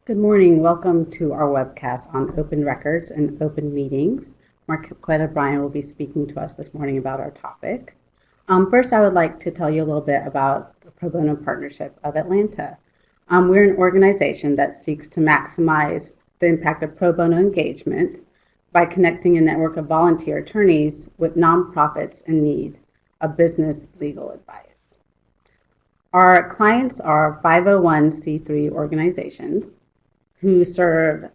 Good morning. Welcome to our webcast on open records and open meetings. Marquetta Bryan will be speaking to us this morning about our topic. First, I would like to tell you a little bit about the Pro Bono Partnership of Atlanta. We're an organization that seeks to maximize the impact of pro bono engagement by connecting a network of volunteer attorneys with nonprofits in need of business legal advice. Our clients are 501c3 organizations who serve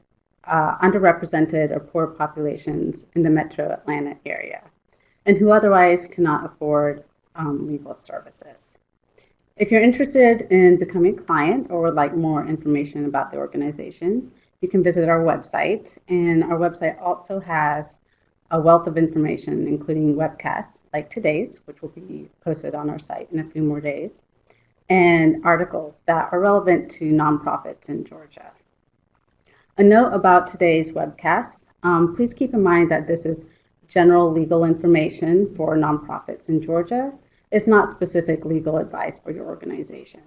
underrepresented or poor populations in the metro Atlanta area and who otherwise cannot afford legal services. If you're interested in becoming a client or would like more information about the organization, you can visit our website, and our website also has a wealth of information, including webcasts like today's, which will be posted on our site in a few more days, and articles that are relevant to nonprofits in Georgia. A note about today's webcast, please keep in mind that this is general legal information for nonprofits in Georgia. It's not specific legal advice for your organization.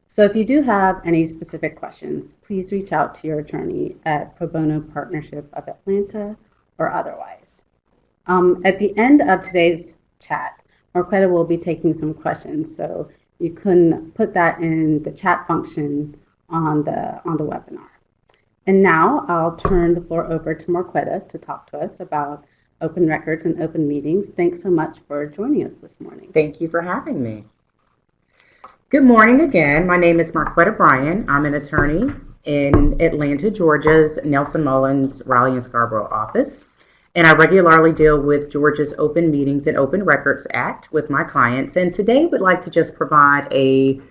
So if you do have any specific questions, please reach out to your attorney at Pro Bono Partnership of Atlanta or otherwise. At the end of today's chat, Marquetta will be taking some questions, so you can put that in the chat function on the webinar. And now I'll turn the floor over to Marquetta to talk to us about open records and open meetings. Thanks so much for joining us this morning. Thank you for having me. Good morning again. My name is Marquetta Bryan. I'm an attorney in Atlanta, Georgia's Nelson Mullins, Raleigh and Scarborough office. And I regularly deal with Georgia's Open Meetings and Open Records Act with my clients. And today would like to just provide a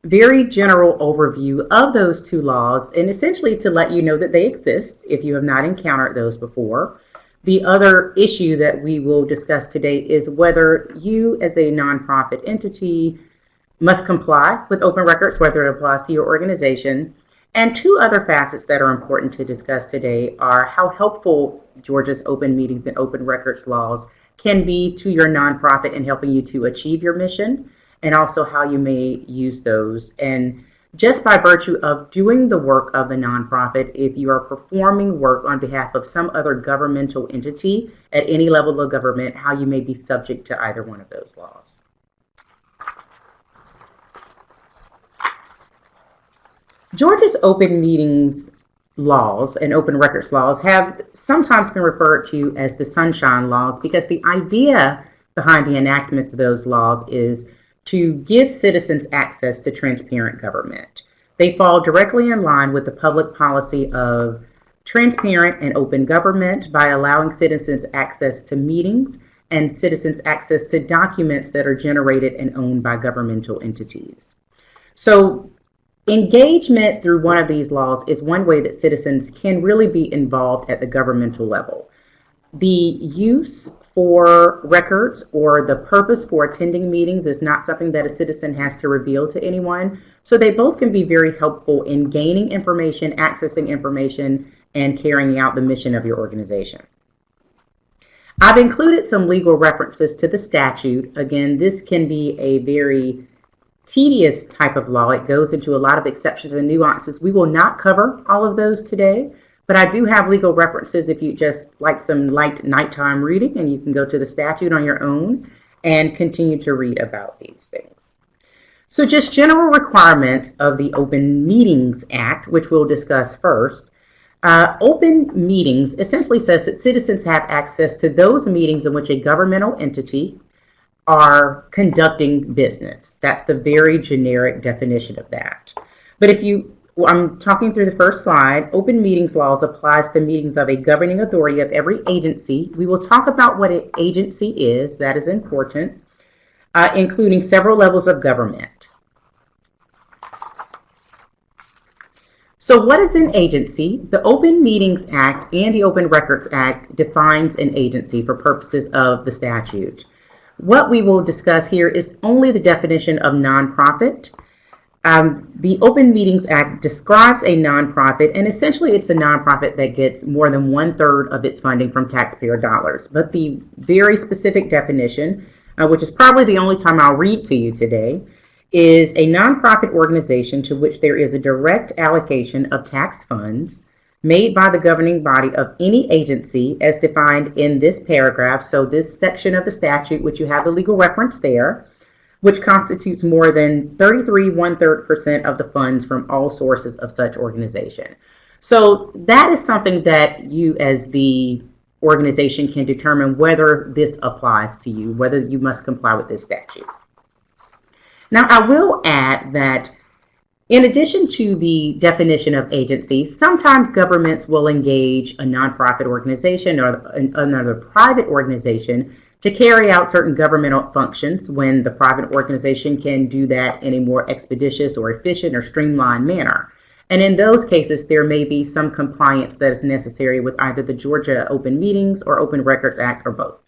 very general overview of those two laws and essentially to let you know that they exist if you have not encountered those before. The other issue that we will discuss today is whether you as a nonprofit entity must comply with open records, whether it applies to your organization. And two other facets that are important to discuss today are how helpful Georgia's open meetings and open records laws can be to your nonprofit in helping you to achieve your mission, and also how you may use those. And just by virtue of doing the work of the nonprofit, if you are performing work on behalf of some other governmental entity at any level of government, how you may be subject to either one of those laws. Georgia's open meetings laws and open records laws have sometimes been referred to as the sunshine laws because the idea behind the enactment of those laws is to give citizens access to transparent government. They fall directly in line with the public policy of transparent and open government by allowing citizens access to meetings and citizens access to documents that are generated and owned by governmental entities. So engagement through one of these laws is one way that citizens can really be involved at the governmental level. The use for records or the purpose for attending meetings is not something that a citizen has to reveal to anyone. So they both can be very helpful in gaining information, accessing information, and carrying out the mission of your organization. I've included some legal references to the statute. Again, this can be a very tedious type of law. It goes into a lot of exceptions and nuances. We will not cover all of those today, but I do have legal references if you just like some light nighttime reading, and you can go to the statute on your own and continue to read about these things. So just general requirements of the Open Meetings Act, which we'll discuss first. Open meetings essentially says that citizens have access to those meetings in which a governmental entity are conducting business. That's the very generic definition of that. But I'm talking through the first slide. Open meetings laws applies to meetings of a governing authority of every agency. We will talk about what an agency is. That is important, including several levels of government. So what is an agency? The Open Meetings Act and the Open Records Act defines an agency for purposes of the statute. What we will discuss here is only the definition of nonprofit. The Open Meetings Act describes a nonprofit, and essentially it's a nonprofit that gets more than 1/3 of its funding from taxpayer dollars. But the very specific definition, which is probably the only time I'll read to you today, is a nonprofit organization to which there is a direct allocation of tax funds made by the governing body of any agency as defined in this paragraph. So this section of the statute, which you have the legal reference there, which constitutes more than 33 1/3% of the funds from all sources of such organization. So that is something that you as the organization can determine whether this applies to you, whether you must comply with this statute. Now, I will add that in addition to the definition of agency, sometimes governments will engage a nonprofit organization or another private organization to carry out certain governmental functions when the private organization can do that in a more expeditious or efficient or streamlined manner. And in those cases, there may be some compliance that is necessary with either the Georgia Open Meetings or Open Records Act or both.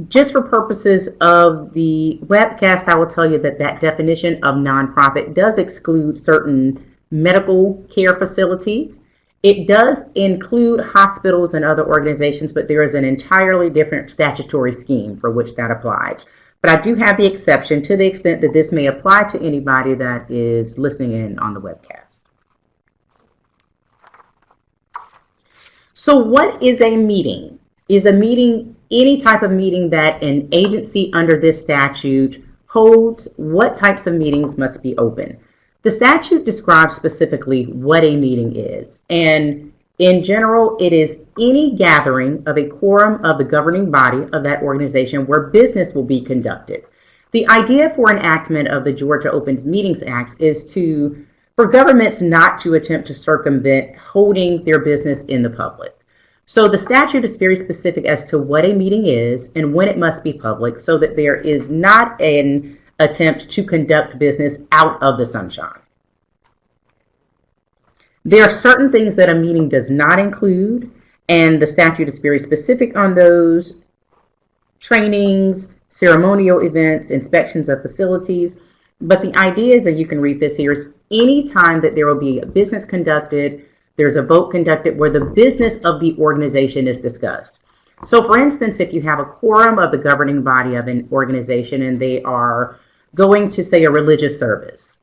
Just for purposes of the webcast, I will tell you that that definition of nonprofit does exclude certain medical care facilities. It does include hospitals and other organizations, but there is an entirely different statutory scheme for which that applies. But I do have the exception to the extent that this may apply to anybody that is listening in on the webcast. So what is a meeting? Is a meeting any type of meeting that an agency under this statute holds? What types of meetings must be open? The statute describes specifically what a meeting is, and in general, it is any gathering of a quorum of the governing body of that organization where business will be conducted. The idea for enactment of the Georgia Open Meetings Act is for governments not to attempt to circumvent holding their business in the public. So the statute is very specific as to what a meeting is and when it must be public, so that there is not an attempt to conduct business out of the sunshine. There are certain things that a meeting does not include, and the statute is very specific on those: trainings, ceremonial events, inspections of facilities. But the idea is, and you can read this here, is any time that there will be a business conducted, there's a vote conducted where the business of the organization is discussed. So for instance, if you have a quorum of the governing body of an organization and they are going to, say, a religious service,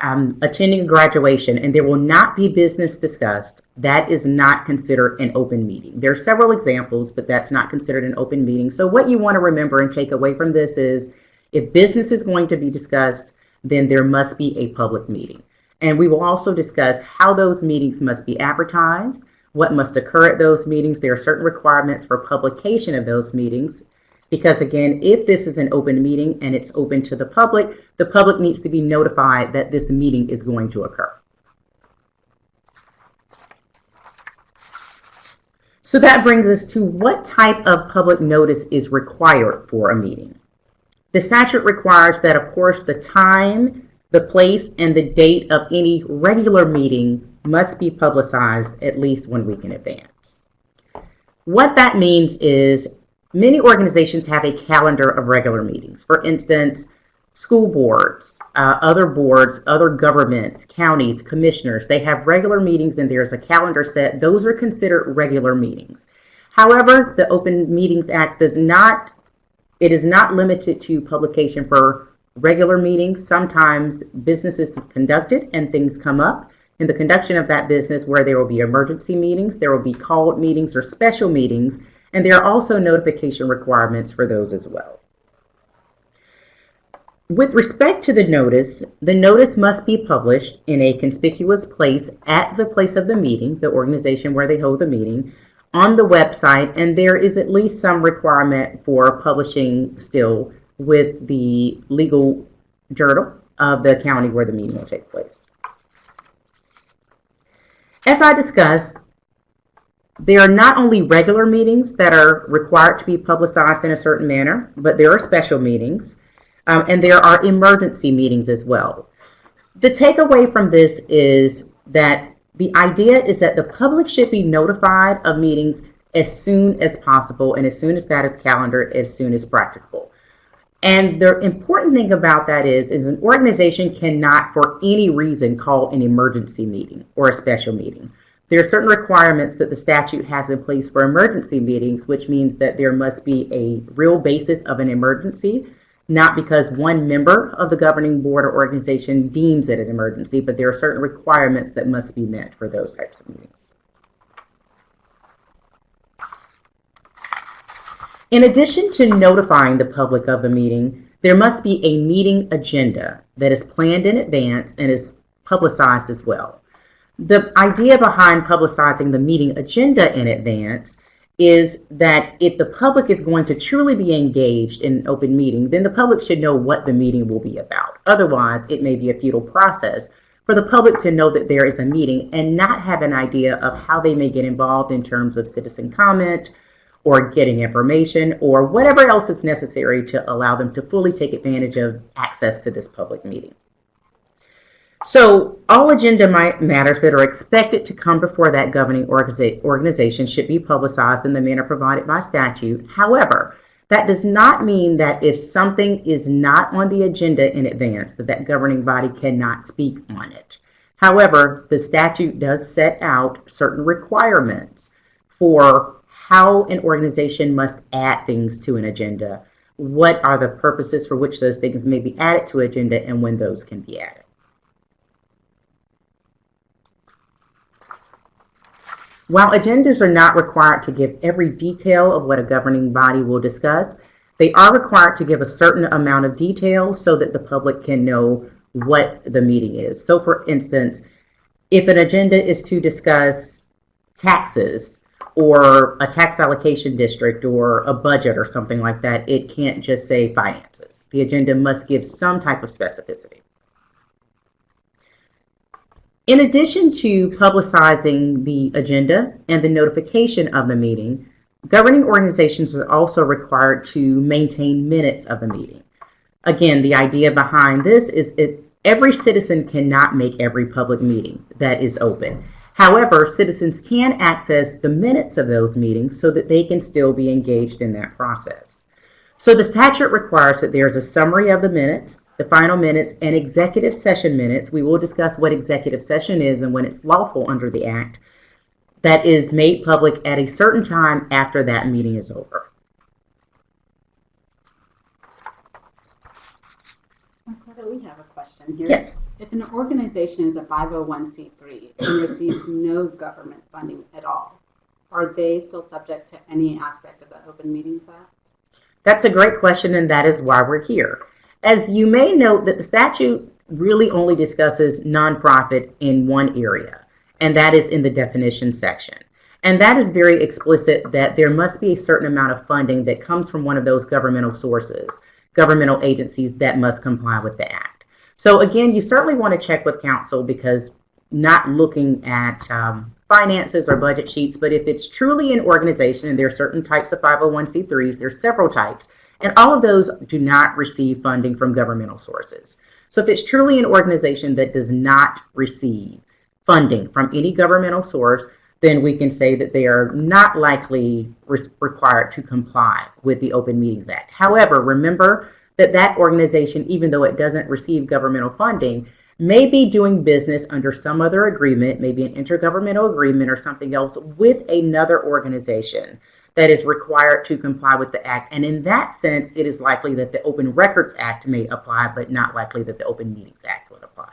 attending a graduation, and there will not be business discussed, that is not considered an open meeting. There are several examples, but that's not considered an open meeting. So what you want to remember and take away from this is, if business is going to be discussed, then there must be a public meeting. And we will also discuss how those meetings must be advertised, what must occur at those meetings. There are certain requirements for publication of those meetings, because again, if this is an open meeting and it's open to the public needs to be notified that this meeting is going to occur. So that brings us to what type of public notice is required for a meeting. The statute requires that, of course, the time, the place, and the date of any regular meeting must be publicized at least 1 week in advance. What that means is many organizations have a calendar of regular meetings. For instance, school boards, other governments, counties, commissioners, they have regular meetings and there's a calendar set. Those are considered regular meetings. However, the Open Meetings Act is not limited to publication for regular meetings. Sometimes business is conducted and things come up in the conduction of that business where there will be emergency meetings, there will be called meetings or special meetings, and there are also notification requirements for those as well. With respect to the notice must be published in a conspicuous place at the place of the meeting, the organization where they hold the meeting, on the website, and there is at least some requirement for publishing still with the legal journal of the county where the meeting will take place. As I discussed, there are not only regular meetings that are required to be publicized in a certain manner, but there are special meetings, and there are emergency meetings as well. The takeaway from this is that the idea is that the public should be notified of meetings as soon as possible, and as soon as that is calendared, as soon as practicable. And the important thing about that is an organization cannot for any reason call an emergency meeting or a special meeting. There are certain requirements that the statute has in place for emergency meetings, which means that there must be a real basis of an emergency not because one member of the governing board or organization deems it an emergency, but there are certain requirements that must be met for those types of meetings. In addition to notifying the public of the meeting, there must be a meeting agenda that is planned in advance and is publicized as well. The idea behind publicizing the meeting agenda in advance is that if the public is going to truly be engaged in an open meeting, then the public should know what the meeting will be about. Otherwise, it may be a futile process for the public to know that there is a meeting and not have an idea of how they may get involved in terms of citizen comment or getting information or whatever else is necessary to allow them to fully take advantage of access to this public meeting. So all agenda matters that are expected to come before that governing organization should be publicized in the manner provided by statute. However, that does not mean that if something is not on the agenda in advance, that governing body cannot speak on it. However, the statute does set out certain requirements for how an organization must add things to an agenda, what are the purposes for which those things may be added to agenda, and when those can be added. While agendas are not required to give every detail of what a governing body will discuss, they are required to give a certain amount of detail so that the public can know what the meeting is. So for instance, if an agenda is to discuss taxes or a tax allocation district or a budget or something like that, it can't just say finances. The agenda must give some type of specificity. In addition to publicizing the agenda and the notification of the meeting, governing organizations are also required to maintain minutes of the meeting. Again, the idea behind this is every citizen cannot make every public meeting that is open. However, citizens can access the minutes of those meetings so that they can still be engaged in that process. So the statute requires that there's a summary of the minutes, the final minutes, and executive session minutes. We will discuss what executive session is and when it's lawful under the Act, that is made public at a certain time after that meeting is over. Marquetta, we have a question here. Yes. If an organization is a 501c3 and receives no government funding at all, are they still subject to any aspect of the Open Meetings Act? That's a great question, and that is why we're here. As you may note, that the statute really only discusses nonprofit in one area, and that is in the definition section. And that is very explicit that there must be a certain amount of funding that comes from one of those governmental sources, governmental agencies that must comply with the Act. So again, you certainly want to check with counsel, because not looking at finances or budget sheets, but if it's truly an organization, and there are certain types of 501c3s, there's several types, and all of those do not receive funding from governmental sources. So if it's truly an organization that does not receive funding from any governmental source, then we can say that they are not likely required to comply with the Open Meetings Act. However, remember that that organization, even though it doesn't receive governmental funding, may be doing business under some other agreement, maybe an intergovernmental agreement or something else, with another organization that is required to comply with the Act. And in that sense, it is likely that the Open Records Act may apply, but not likely that the Open Meetings Act would apply.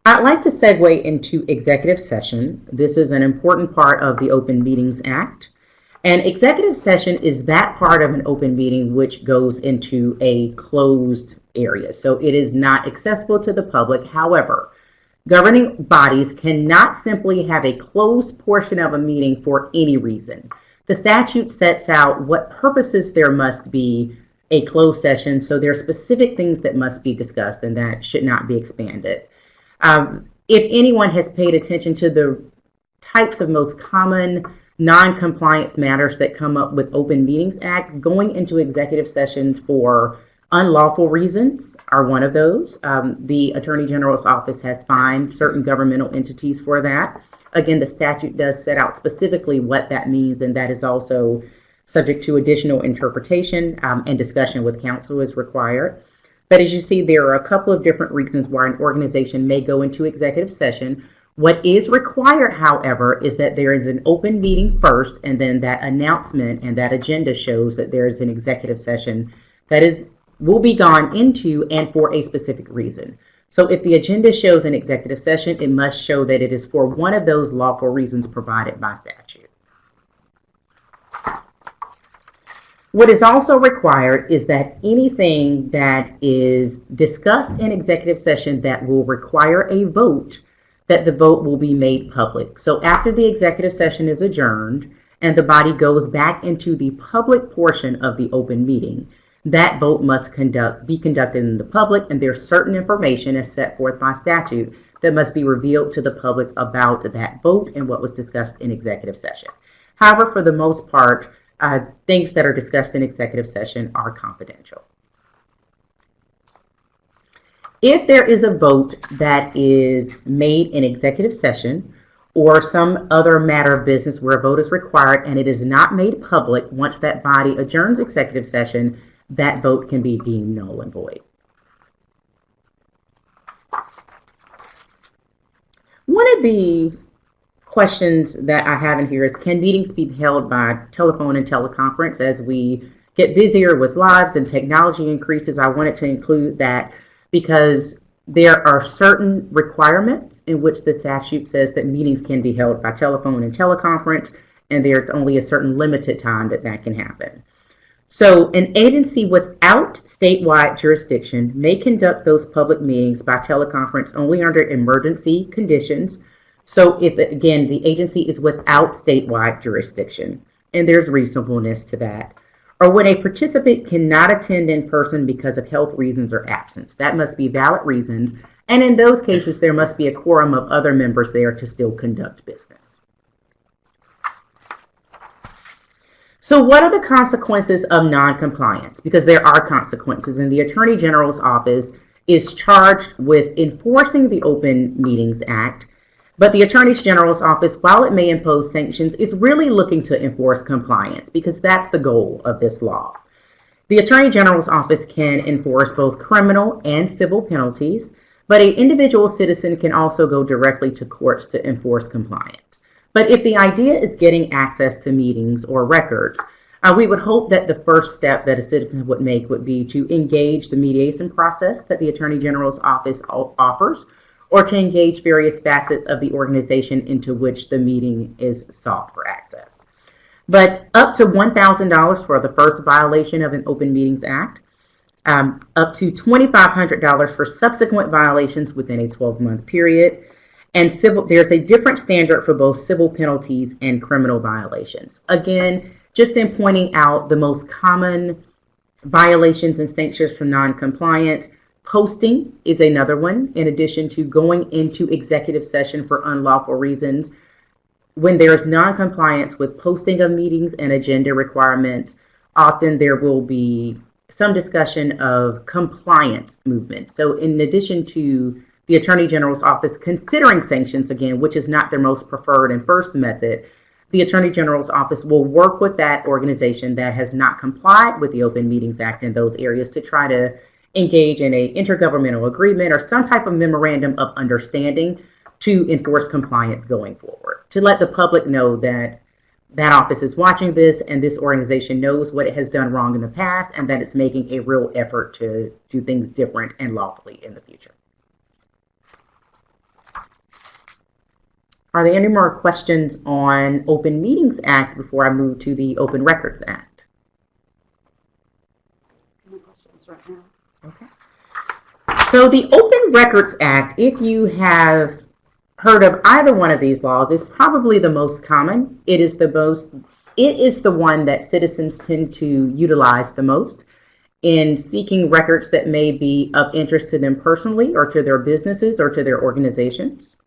I'd like to segue into executive session. This is an important part of the Open Meetings Act. And executive session is that part of an open meeting which goes into a closed area. So it is not accessible to the public. However, governing bodies cannot simply have a closed portion of a meeting for any reason. The statute sets out what purposes there must be a closed session. So there are specific things that must be discussed, and that should not be expanded. If anyone has paid attention to the types of most common non-compliance matters that come up with Open Meetings Act, going into executive sessions for unlawful reasons are one of those. The Attorney General's office has fined certain governmental entities for that. Again, the statute does set out specifically what that means, and that is also subject to additional interpretation and discussion with counsel is required. But as you see, there are a couple of different reasons why an organization may go into executive session. What is required, however, is that there is an open meeting first, and then that announcement and that agenda shows that there is an executive session that will be gone into and for a specific reason. So if the agenda shows an executive session, it must show that it is for one of those lawful reasons provided by statute. What is also required is that anything that is discussed in executive session that will require a vote, that the vote will be made public. So after the executive session is adjourned and the body goes back into the public portion of the open meeting, that vote must be conducted in the public, and there's certain information as set forth by statute that must be revealed to the public about that vote and what was discussed in executive session. However, for the most part, things that are discussed in executive session are confidential. If there is a vote that is made in executive session or some other matter of business where a vote is required and it is not made public, once that body adjourns executive session, that vote can be deemed null and void. One of the questions that I have in here is, can meetings be held by telephone and teleconference? As we get busier with lives and technology increases, I wanted to include that because there are certain requirements in which the statute says that meetings can be held by telephone and teleconference, and there's only a certain limited time that can happen. So an agency without statewide jurisdiction may conduct those public meetings by teleconference only under emergency conditions. So if, again, the agency is without statewide jurisdiction, and there's reasonableness to that, or when a participant cannot attend in person because of health reasons or absence. That must be valid reasons, and in those cases, there must be a quorum of other members there to still conduct business. So what are the consequences of noncompliance? Because there are consequences, and the Attorney General's office is charged with enforcing the Open Meetings Act. But the Attorney General's office, while it may impose sanctions, is really looking to enforce compliance because that's the goal of this law. The Attorney General's office can enforce both criminal and civil penalties, but an individual citizen can also go directly to courts to enforce compliance. But if the idea is getting access to meetings or records, we would hope that the first step that a citizen would make would be to engage the mediation process that the Attorney General's office offers, or to engage various facets of the organization into which the meeting is sought for access. But up to $1,000 for the first violation of an Open Meetings Act, up to $2,500 for subsequent violations within a 12-month period, and there's a different standard for both civil penalties and criminal violations. Again, just in pointing out the most common violations and sanctions for noncompliance, posting is another one, in addition to going into executive session for unlawful reasons. When there's noncompliance with posting of meetings and agenda requirements, often there will be some discussion of compliance movement. So in addition to the Attorney General's office considering sanctions, again, which is not their most preferred and first method, the Attorney General's office will work with that organization that has not complied with the Open Meetings Act in those areas to try to engage in an intergovernmental agreement or some type of memorandum of understanding to enforce compliance going forward, to let the public know that that office is watching this and this organization knows what it has done wrong in the past and that it's making a real effort to do things different and lawfully in the future. Are there any more questions on Open Meetings Act before I move to the Open Records Act? No questions right now. Okay. So the Open Records Act, if you have heard of either one of these laws, is probably the most common. It is the one that citizens tend to utilize the most in seeking records that may be of interest to them personally or to their businesses or to their organizations.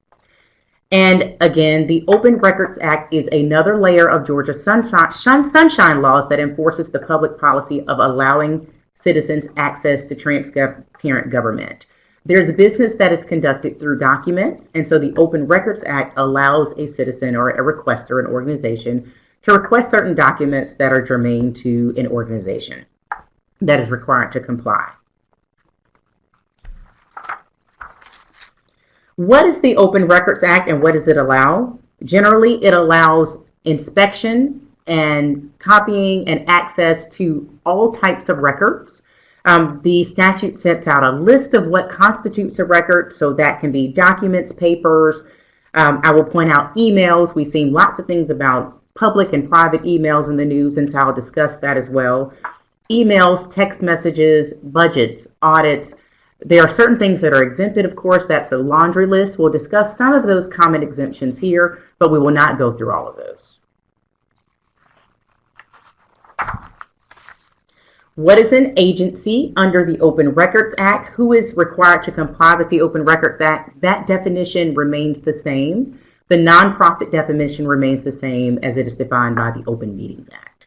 And again, the Open Records Act is another layer of Georgia's sunshine laws that enforces the public policy of allowing citizens access to transparent government. There's business that is conducted through documents, and so the Open Records Act allows a citizen or a requester, an organization, to request certain documents that are germane to an organization that is required to comply. What is the Open Records Act and what does it allow? Generally, it allows inspection and copying and access to all types of records. The statute sets out a list of what constitutes a record, so that can be documents, papers. I will point out emails. We've seen lots of things about public and private emails in the news, and so I'll discuss that as well. Emails, text messages, budgets, audits. There are certain things that are exempted, of course. That's a laundry list. We'll discuss some of those common exemptions here, but we will not go through all of those. What is an agency under the Open Records Act? Who is required to comply with the Open Records Act? That definition remains the same. The nonprofit definition remains the same as it is defined by the Open Meetings Act.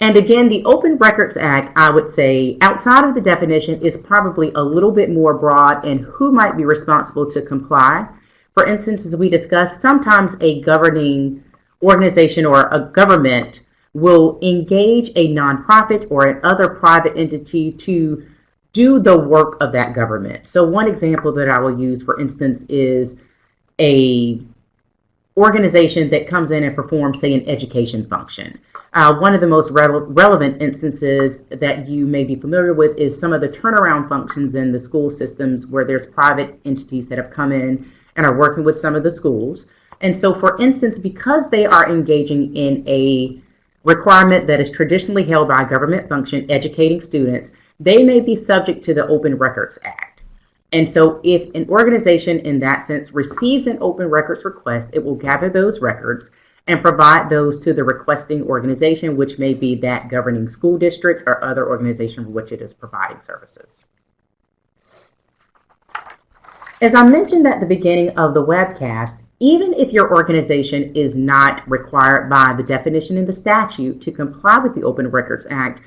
And again, the Open Records Act, I would say, outside of the definition, is probably a little bit more broad in who might be responsible to comply. For instance, as we discussed, sometimes a governing organization or a government will engage a nonprofit or another private entity to do the work of that government. So one example that I will use, for instance, is a organization that comes in and performs, say, an education function. One of the most relevant instances that you may be familiar with is some of the turnaround functions in the school systems where there's private entities that have come in and are working with some of the schools. And so, for instance, because they are engaging in a requirement that is traditionally held by a government function, educating students, they may be subject to the Open Records Act. And so if an organization in that sense receives an open records request, it will gather those records and provide those to the requesting organization, which may be that governing school district or other organization for which it is providing services. As I mentioned at the beginning of the webcast, even if your organization is not required by the definition in the statute to comply with the Open Records Act,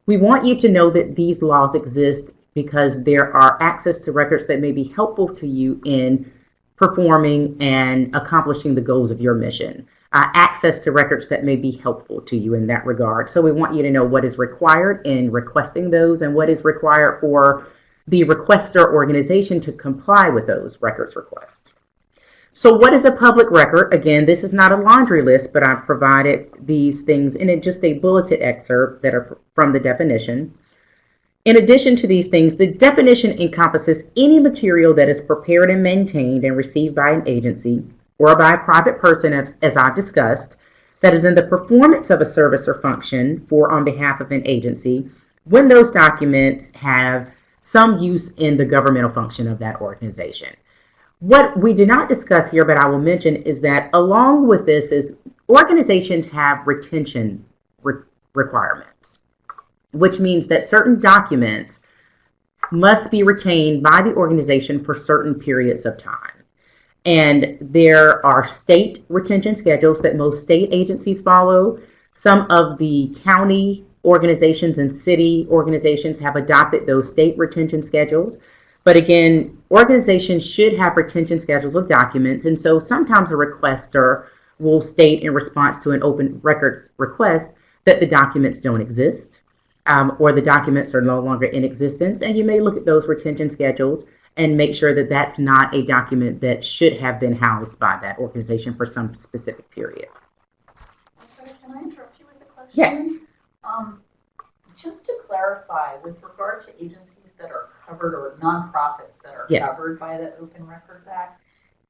we want you to know that these laws exist because there are access to records that may be helpful to you in performing and accomplishing the goals of your mission. Access to records that may be helpful to you in that regard. So we want you to know what is required in requesting those and what is required for the requester organization to comply with those records requests. So what is a public record? Again, this is not a laundry list, but I've provided these things in just a bulleted excerpt that are from the definition. In addition to these things, the definition encompasses any material that is prepared and maintained and received by an agency or by a private person, as I've discussed, that is in the performance of a service or function for on behalf of an agency when those documents have some use in the governmental function of that organization. What we do not discuss here, but I will mention, is that along with this is organizations have retention requirements, which means that certain documents must be retained by the organization for certain periods of time. And there are state retention schedules that most state agencies follow. Some of the county organizations and city organizations have adopted those state retention schedules. But again, organizations should have retention schedules of documents. And so sometimes a requester will state in response to an open records request that the documents don't exist, or the documents are no longer in existence. And you may look at those retention schedules and make sure that that's not a document that should have been housed by that organization for some specific period. Can I interrupt you with a question? Yes. Just to clarify, with regard to agencies that are covered or nonprofits that are Yes. covered by the Open Records Act,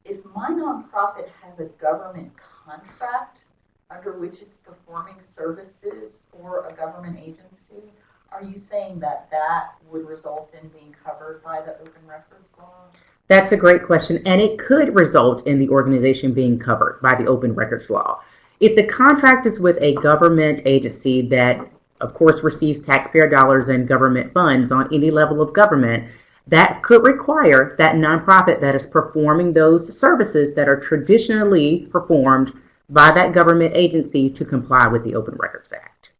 if my nonprofit has a government contract under which it's performing services for a government agency, are you saying that that would result in being covered by the Open Records law? That's a great question, and it could result in the organization being covered by the Open Records law. If the contract is with a government agency that, of course, receives taxpayer dollars and government funds on any level of government, that could require that nonprofit that is performing those services that are traditionally performed by that government agency to comply with the Open Records Act.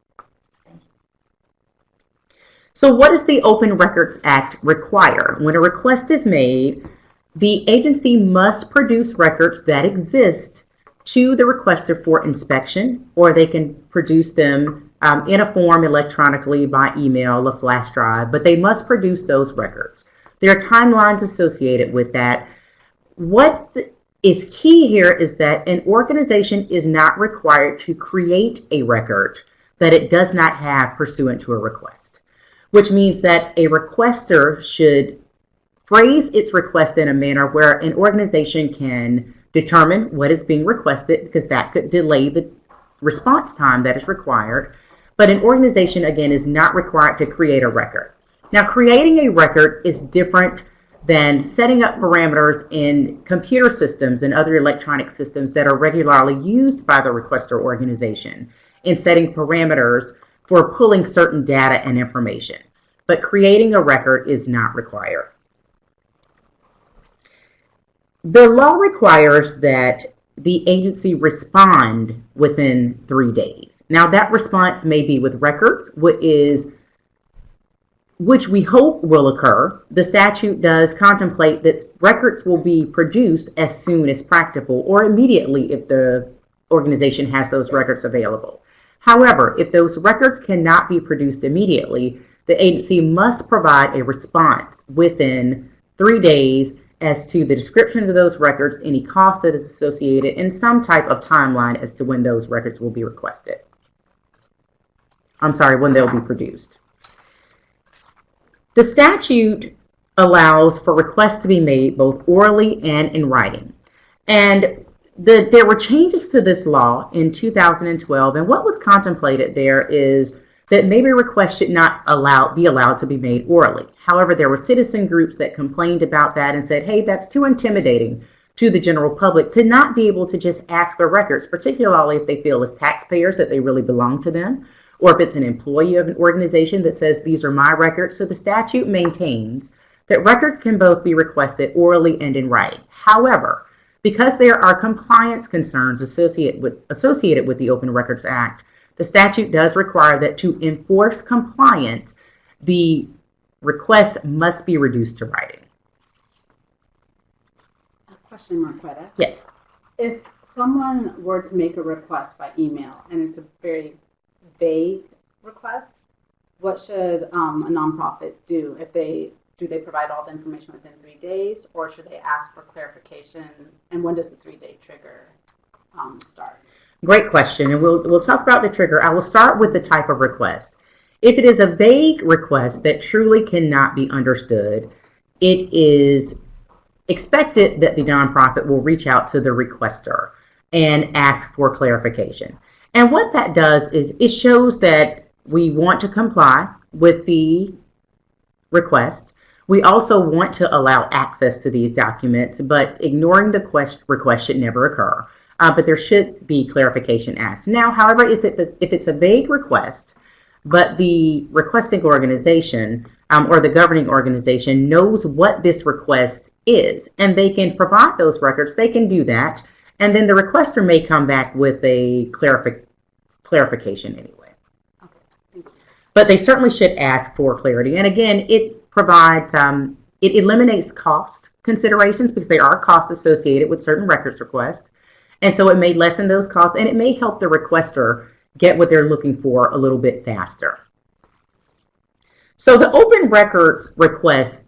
So what does the Open Records Act require? When a request is made, the agency must produce records that exist to the requester for inspection, or they can produce them in a form electronically by email, a flash drive, but they must produce those records. There are timelines associated with that. What is key here is that an organization is not required to create a record that it does not have pursuant to a request, which means that a requester should phrase its request in a manner where an organization can determine what is being requested, because that could delay the response time that is required. But an organization, again, is not required to create a record. Now, creating a record is different than setting up parameters in computer systems and other electronic systems that are regularly used by the requester organization in setting parameters for pulling certain data and information. But creating a record is not required. The law requires that the agency respond within 3 days. Now, that response may be with records, which we hope will occur. The statute does contemplate that records will be produced as soon as practical or immediately if the organization has those records available. However, if those records cannot be produced immediately, the agency must provide a response within 3 days as to the description of those records, any cost that is associated, and some type of timeline as to when those records will be requested. When they'll be produced. The statute allows for requests to be made both orally and in writing. And there were changes to this law in 2012, and what was contemplated there is that maybe requests should not be allowed to be made orally. However, there were citizen groups that complained about that and said, hey, that's too intimidating to the general public to not be able to just ask for records, particularly if they feel as taxpayers that they really belong to them, or if it's an employee of an organization that says, these are my records. So the statute maintains that records can both be requested orally and in writing. However, because there are compliance concerns associated with the Open Records Act, the statute does require that to enforce compliance, the request must be reduced to writing. A question, Marquetta. Yes. If someone were to make a request by email and it's a very vague request, what should a nonprofit do? Do they provide all the information within 3 days, or should they ask for clarification? And when does the 3-day trigger start? Great question, and we'll talk about the trigger. I will start with the type of request. If it is a vague request that truly cannot be understood, it is expected that the nonprofit will reach out to the requester and ask for clarification. And what that does is it shows that we want to comply with the request. We also want to allow access to these documents, but ignoring the request should never occur. But there should be clarification asked. Now, however, if it's a vague request, but the requesting organization or the governing organization knows what this request is, and they can provide those records, they can do that. And then the requester may come back with a clarification anyway. Okay, thank you. But they certainly should ask for clarity. And again, it provides, it eliminates cost considerations because there are costs associated with certain records requests. And so it may lessen those costs, and it may help the requester get what they're looking for a little bit faster. So the open records request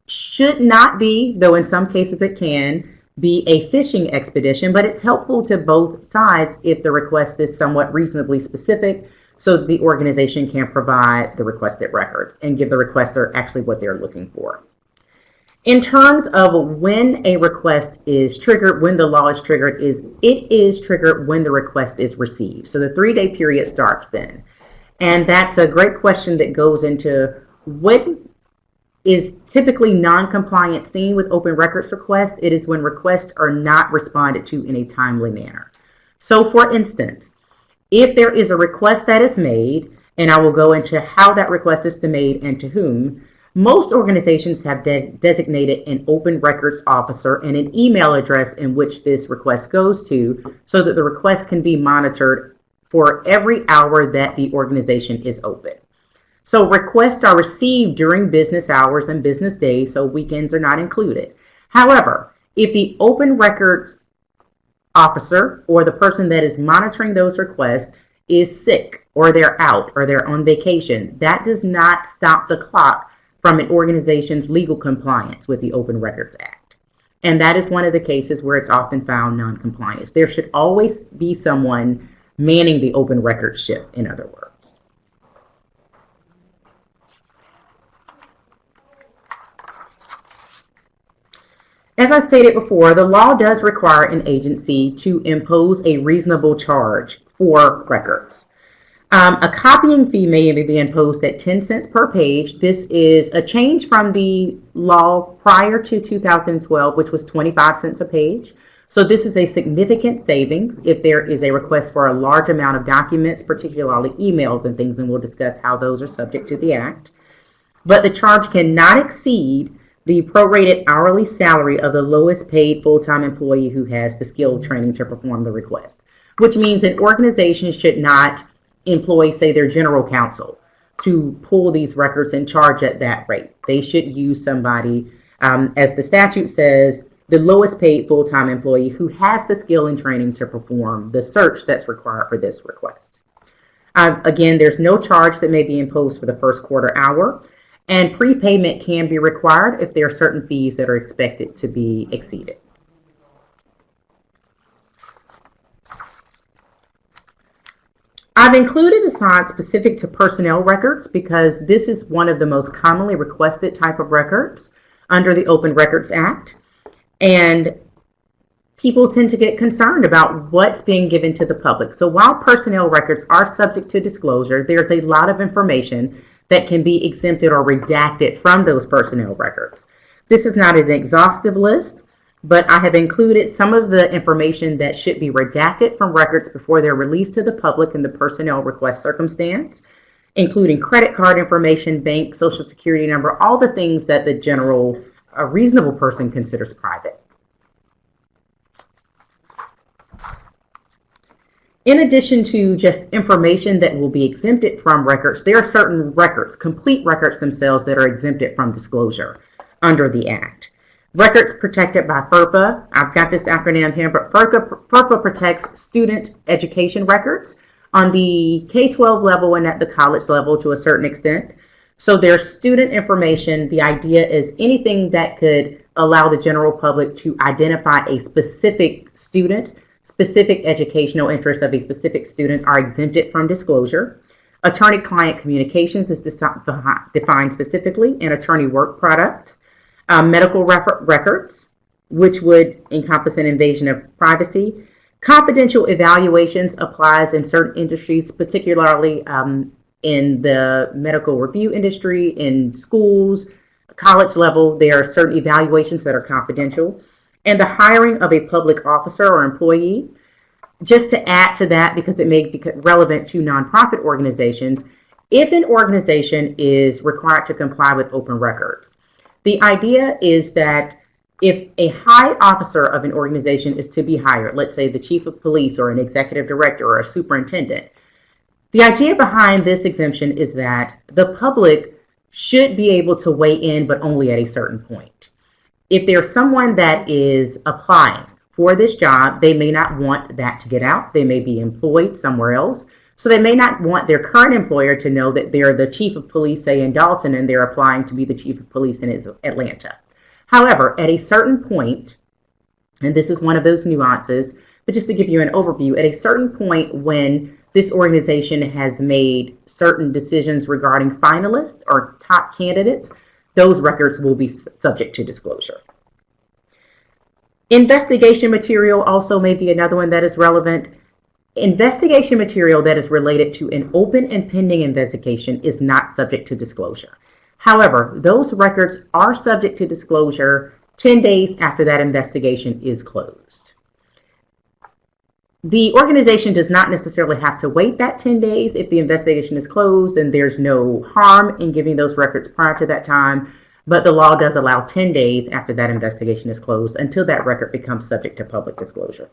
should not be, though in some cases it can, be a fishing expedition, but it's helpful to both sides if the request is somewhat reasonably specific so that the organization can provide the requested records and give the requester actually what they're looking for. In terms of when a request is triggered, when the law is triggered, it is triggered when the request is received. So the 3-day period starts then. And that's a great question that goes into what is typically non-compliant seen with open records requests. It is when requests are not responded to in a timely manner. So for instance, if there is a request that is made, and I will go into how that request is made and to whom, most organizations have designated an open records officer and an email address in which this request goes to so that the request can be monitored for every hour that the organization is open. So requests are received during business hours and business days, so weekends are not included. However, if the open records officer or the person that is monitoring those requests is sick or they're out or they're on vacation, that does not stop the clock from an organization's legal compliance with the Open Records Act. And that is one of the cases where it's often found non-compliance. There should always be someone manning the open records ship, in other words. As I stated before, the law does require an agency to impose a reasonable charge for records. A copying fee may be imposed at 10 cents per page. This is a change from the law prior to 2012, which was 25 cents a page. So this is a significant savings if there is a request for a large amount of documents, particularly emails and things, and we'll discuss how those are subject to the Act. But the charge cannot exceed the prorated hourly salary of the lowest paid full-time employee who has the skill training to perform the request, which means an organization should not employ, say, their general counsel to pull these records and charge at that rate. They should use somebody, as the statute says, the lowest paid full-time employee who has the skill and training to perform the search that's required for this request. Again, there's no charge that may be imposed for the first quarter hour, and prepayment can be required if there are certain fees that are expected to be exceeded. I've included a slide specific to personnel records because this is one of the most commonly requested type of records under the Open Records Act. And people tend to get concerned about what's being given to the public. So while personnel records are subject to disclosure, there's a lot of information that can be exempted or redacted from those personnel records. This is not an exhaustive list, but I have included some of the information that should be redacted from records before they're released to the public in the personnel request circumstance, including credit card information, bank, social security number, all the things that the general, a reasonable person considers private. In addition to just information that will be exempted from records, there are certain records, complete records themselves, that are exempted from disclosure under the Act. Records protected by FERPA. I've got this acronym here, but FERPA protects student education records on the K-12 level and at the college level to a certain extent. So there's student information. The idea is anything that could allow the general public to identify a specific student, specific educational interest of a specific student are exempted from disclosure. Attorney-client communications is defined specifically in attorney work product. Medical records, which would encompass an invasion of privacy. Confidential evaluations applies in certain industries, particularly in the medical review industry, in schools, college level. There are certain evaluations that are confidential. And the hiring of a public officer or employee. Just to add to that, because it may be relevant to nonprofit organizations, if an organization is required to comply with open records, the idea is that if a high officer of an organization is to be hired, let's say the chief of police or an executive director or a superintendent, the idea behind this exemption is that the public should be able to weigh in, but only at a certain point. If there's someone that is applying for this job, they may not want that to get out. They may be employed somewhere else. So they may not want their current employer to know that they're the chief of police, say, in Dalton, and they're applying to be the chief of police in Atlanta. However, at a certain point, and this is one of those nuances, but just to give you an overview, at a certain point when this organization has made certain decisions regarding finalists or top candidates, those records will be subject to disclosure. Investigation material also may be another one that is relevant. Investigation material that is related to an open and pending investigation is not subject to disclosure. However, those records are subject to disclosure 10 days after that investigation is closed. The organization does not necessarily have to wait that 10 days. If the investigation is closed, then there's no harm in giving those records prior to that time, but the law does allow 10 days after that investigation is closed until that record becomes subject to public disclosure.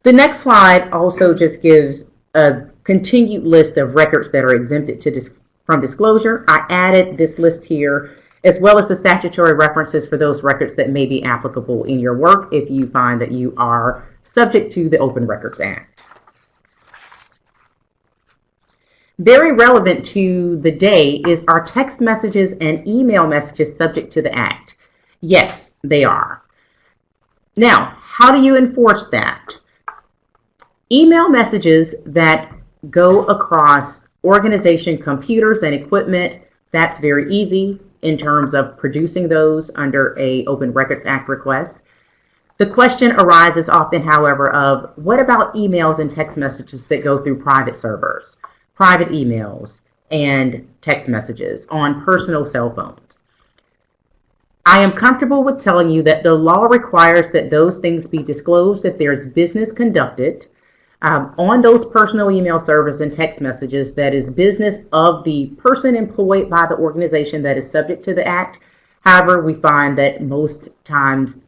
The next slide also just gives a continued list of records that are exempted from disclosure. I added this list here, as well as the statutory references for those records that may be applicable in your work if you find that you are subject to the Open Records Act. Very relevant to the day is, are text messages and email messages subject to the Act? Yes, they are. Now, how do you enforce that? Email messages that go across organization computers and equipment, that's very easy in terms of producing those under a Open Records Act request. The question arises often, however, of what about emails and text messages that go through private servers, private emails and text messages on personal cell phones? I am comfortable with telling you that the law requires that those things be disclosed if there's business conducted on those personal email servers and text messages that is business of the person employed by the organization that is subject to the Act. However, we find that most times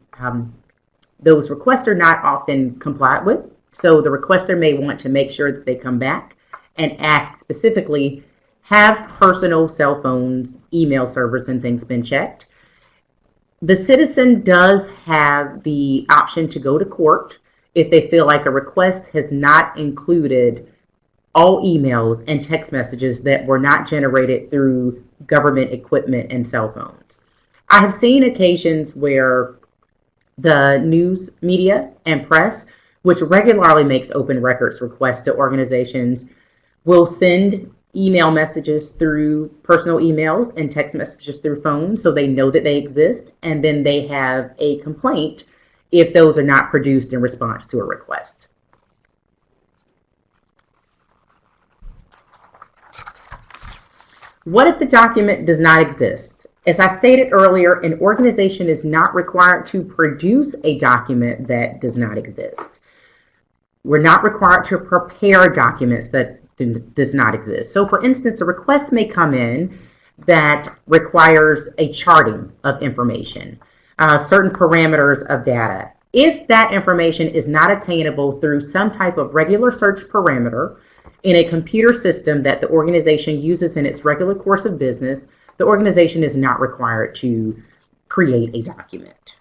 those requests are not often complied with. So the requester may want to make sure that they come back and ask specifically, have personal cell phones, email servers, and things been checked? The citizen does have the option to go to court if they feel like a request has not included all emails and text messages that were not generated through government equipment and cell phones. I have seen occasions where the news media and press, which regularly makes open records requests to organizations, will send email messages through personal emails and text messages through phones so they know that they exist, and then they have a complaint if those are not produced in response to a request. What if the document does not exist? As I stated earlier, an organization is not required to produce a document that does not exist. We're not required to prepare documents that does not exist. So for instance, a request may come in that requires a charting of information, certain parameters of data. If that information is not attainable through some type of regular search parameter in a computer system that the organization uses in its regular course of business, the organization is not required to create a document.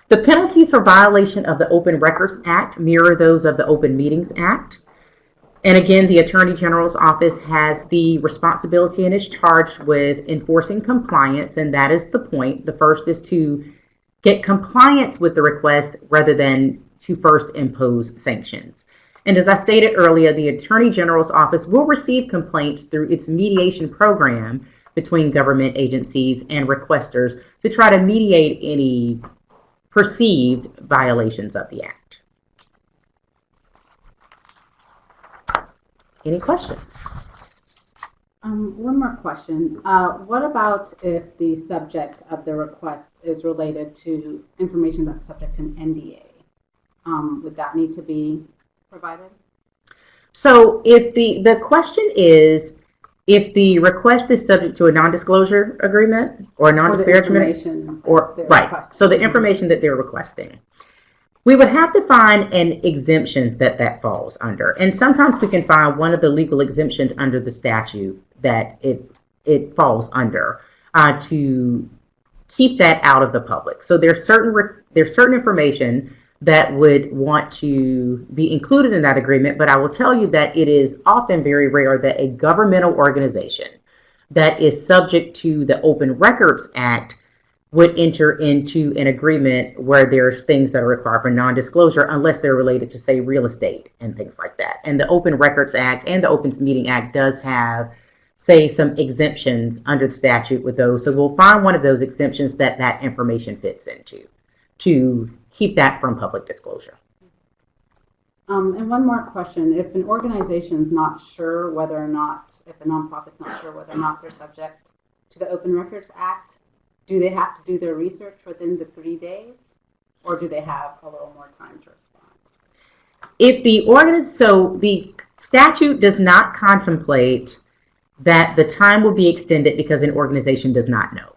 The penalties for violation of the Open Records Act mirror those of the Open Meetings Act. And again, the Attorney General's office has the responsibility and is charged with enforcing compliance, and that is the point. The first is to get compliance with the request rather than to first impose sanctions. And as I stated earlier, the Attorney General's office will receive complaints through its mediation program between government agencies and requesters to try to mediate any perceived violations of the Act. Any questions? One more question. What about if the subject of the request is related to information that's subject to an NDA? Would that need to be provided? So if the question is, if the request is subject to a non-disclosure agreement or a non-disparagement, or right, so the information that they're requesting, we would have to find an exemption that falls under. And sometimes we can find one of the legal exemptions under the statute that it falls under to keep that out of the public. So there's certain information that would want to be included in that agreement, but I will tell you that it is often very rare that a governmental organization that is subject to the Open Records Act would enter into an agreement where there's things that are required for non-disclosure unless they're related to, say, real estate and things like that. And the Open Records Act and the Open Meeting Act does have, say, some exemptions under the statute with those. So we'll find one of those exemptions that information fits into to keep that from public disclosure. And one more question. If an organization's not sure whether or not, if a nonprofit's not sure whether or not they're subject to the Open Records Act, do they have to do their research within the 3 days, or do they have a little more time to respond? So the statute does not contemplate that the time will be extended because an organization does not know.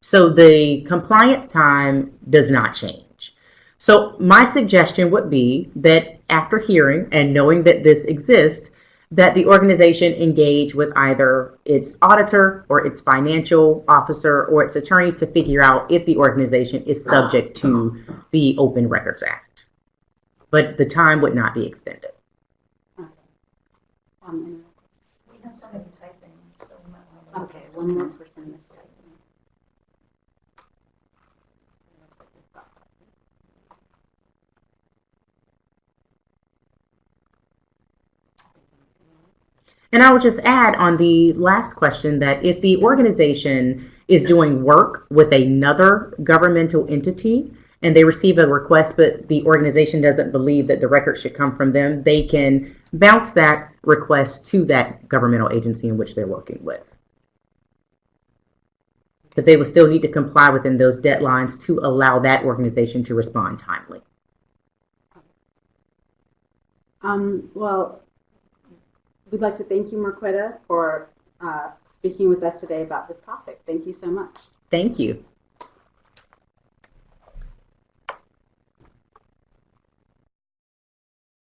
So the compliance time does not change. So my suggestion would be that after hearing and knowing that this exists, that the organization engage with either its auditor or its financial officer or its attorney to figure out if the organization is subject to the Open Records Act but the time would not be extended. Okay. We have somebody typing, so we might want to. Okay, one more person is typing. And I would just add on the last question that if the organization is doing work with another governmental entity and they receive a request, but the organization doesn't believe that the record should come from them, they can bounce that request to that governmental agency in which they're working with. But they will still need to comply within those deadlines to allow that organization to respond timely. Well, we'd like to thank you, Marquetta, for speaking with us today about this topic. Thank you so much. Thank you.